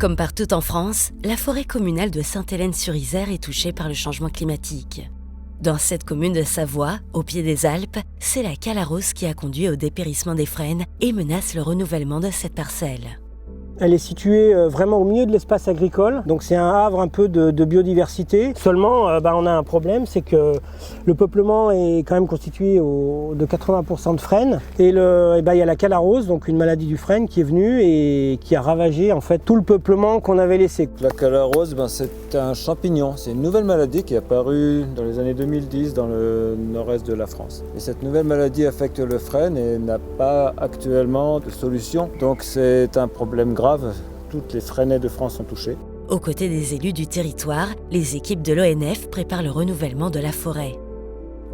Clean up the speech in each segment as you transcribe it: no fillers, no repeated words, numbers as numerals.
Comme partout en France, la forêt communale de Sainte-Hélène-sur-Isère est touchée par le changement climatique. Dans cette commune de Savoie, au pied des Alpes, c'est la Calarose qui a conduit au dépérissement des frênes et menace le renouvellement de cette parcelle. Elle est située vraiment au milieu de l'espace agricole, donc c'est un havre un peu de biodiversité. Seulement, on a un problème, c'est que le peuplement est quand même constitué de 80% de frênes. Et il y a la calarose, donc une maladie du frêne, qui est venue et qui a ravagé en fait tout le peuplement qu'on avait laissé. La calarose, c'est un champignon. C'est une nouvelle maladie qui est apparue dans les années 2010 dans le nord-est de la France. Et cette nouvelle maladie affecte le frêne et n'a pas actuellement de solution. Donc c'est un problème grave. Toutes les frênets de France sont touchés. Aux côtés des élus du territoire, les équipes de l'ONF préparent le renouvellement de la forêt.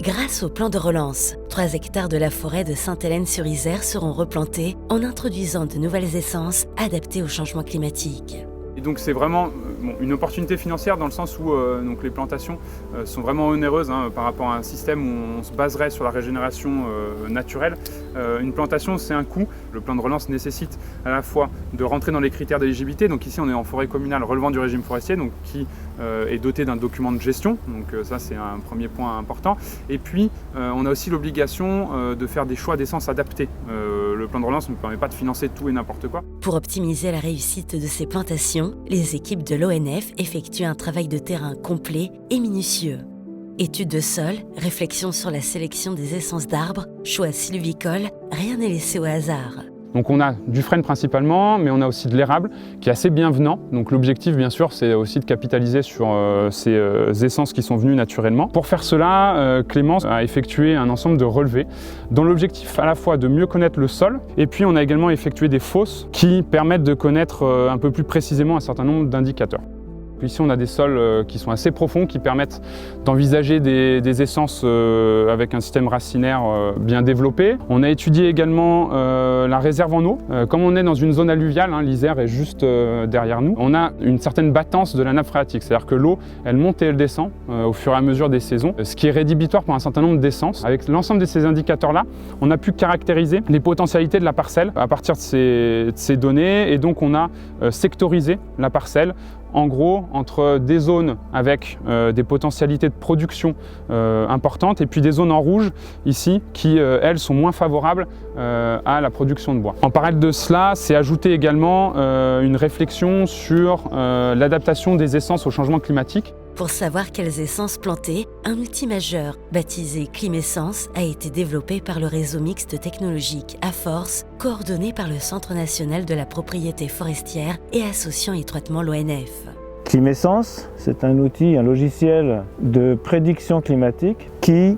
Grâce au plan de relance, 3 hectares de la forêt de Sainte-Hélène-sur-Isère seront replantés en introduisant de nouvelles essences adaptées au changement climatique. Et donc c'est vraiment une opportunité financière dans le sens où les plantations sont vraiment onéreuses par rapport à un système où on se baserait sur la régénération naturelle. Une plantation, c'est un coût. Le plan de relance nécessite à la fois de rentrer dans les critères d'éligibilité. Donc ici on est en forêt communale relevant du régime forestier, donc qui est doté d'un document de gestion. Donc ça c'est un premier point important. Et puis on a aussi l'obligation de faire des choix d'essence adaptés. Le plan de relance ne permet pas de financer tout et n'importe quoi. Pour optimiser la réussite de ces plantations, les équipes de l'ONF effectuent un travail de terrain complet et minutieux. Études de sol, réflexion sur la sélection des essences d'arbres, choix sylvicoles, rien n'est laissé au hasard. Donc on a du frêne principalement, mais on a aussi de l'érable qui est assez bienvenant. Donc l'objectif bien sûr c'est aussi de capitaliser sur ces essences qui sont venues naturellement. Pour faire cela, Clémence a effectué un ensemble de relevés dont l'objectif à la fois de mieux connaître le sol et puis on a également effectué des fosses qui permettent de connaître un peu plus précisément un certain nombre d'indicateurs. Ici, on a des sols qui sont assez profonds, qui permettent d'envisager des essences avec un système racinaire bien développé. On a étudié également la réserve en eau. Comme on est dans une zone alluviale, l'Isère est juste derrière nous, on a une certaine battance de la nappe phréatique, c'est-à-dire que l'eau, elle monte et elle descend au fur et à mesure des saisons, ce qui est rédhibitoire pour un certain nombre d'essences. Avec l'ensemble de ces indicateurs-là, on a pu caractériser les potentialités de la parcelle à partir de ces données, et donc on a sectorisé la parcelle en gros entre des zones avec des potentialités de production importantes et puis des zones en rouge ici qui elles sont moins favorables à la production de bois. En parallèle de cela, c'est ajouté également une réflexion sur l'adaptation des essences au changement climatique. Pour savoir quelles essences planter, un outil majeur, baptisé Climessence, a été développé par le réseau mixte technologique AFORCE, coordonné par le Centre national de la propriété forestière et associant étroitement l'ONF. Climessence, c'est un outil, un logiciel de prédiction climatique qui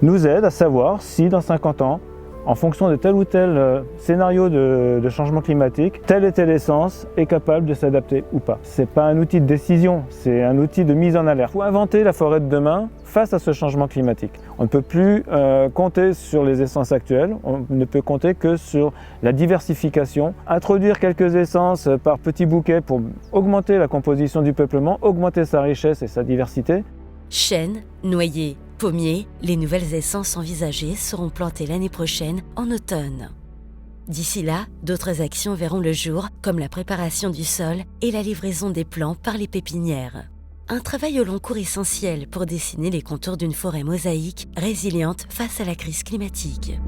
nous aide à savoir si dans 50 ans, en fonction de tel ou tel scénario de changement climatique, telle et telle essence est capable de s'adapter ou pas. Ce n'est pas un outil de décision, c'est un outil de mise en alerte. Il faut inventer la forêt de demain face à ce changement climatique. On ne peut plus compter sur les essences actuelles, on ne peut compter que sur la diversification. Introduire quelques essences par petits bouquets pour augmenter la composition du peuplement, augmenter sa richesse et sa diversité. Chênes, noyers, pommiers, les nouvelles essences envisagées seront plantées l'année prochaine en automne. D'ici là, d'autres actions verront le jour, comme la préparation du sol et la livraison des plants par les pépinières. Un travail au long cours essentiel pour dessiner les contours d'une forêt mosaïque résiliente face à la crise climatique.